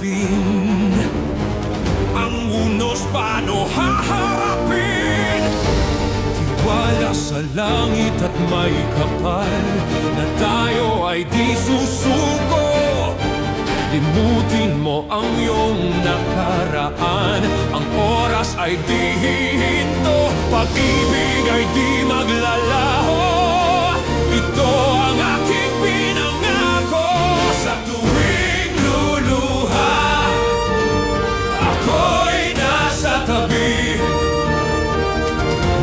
harapin ang unos, paano haharapin? Tiwala sa langit at may kapal na tayo ay di susuko. Limutin mo ang iyong nakaraan, ang oras ay di hihinto, pag-ibig ay di maglalaho. Ito ang aking pinangako. Sa tuwing luluha, ako'y nasa tabi.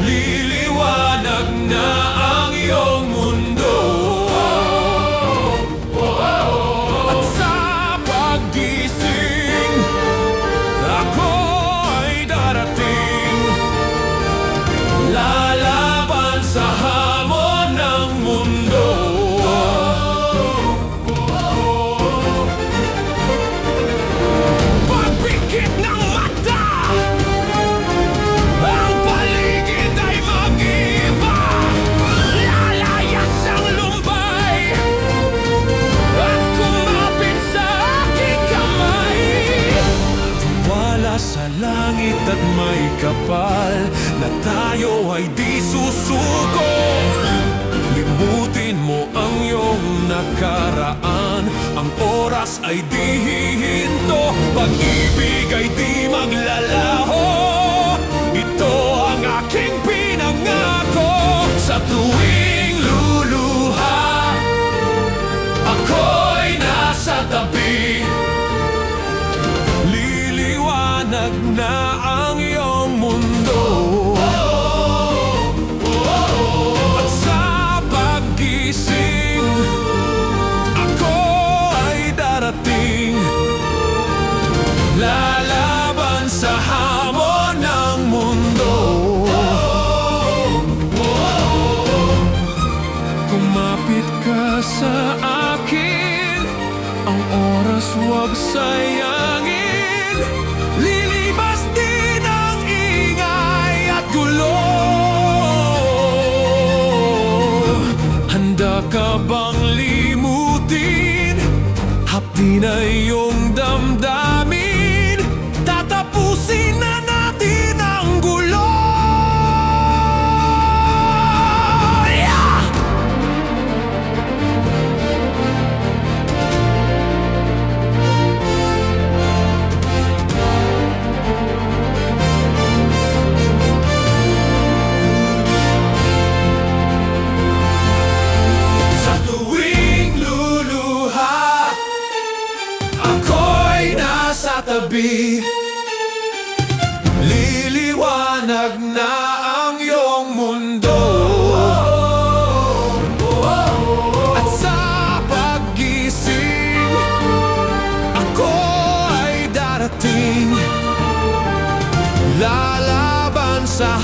Liliwanag na ang iyong mundo. At sa paggising, ako ay darating. Lalaban sa hamon ng mundo. Pagpikit ng mata, ang paligid ay mag-iba. Lalayas ang lumbay at kumapit sa aking kamay. Tiwala sa langit at may kapal na tayo ay di susuko. Limutin mo ang iyong nakaraan, ang oras ay di hihinto, pag-ibig ay di maglalaho. Ito ang aking pinangako. Sa tuwing luluha, ako'y nasa tabi. Liliwanag na ang iyong mundo. At sa paggising, ako ay darating. Lalaban sa hamon ng mundo. Kumapit ka sa akin, ang oras huwag sayangin. Lilipas din ang ingay at gulo. Handa ka bang limutin? Hapdi na iyong damdamin. Tatapusin na natin ang gulo. Yeah! Sa tuwing luluha, ako'y nasa tabi. Liliwanag na ang iyong mundo. At sa paggising, ako ay darating. Lalaban sa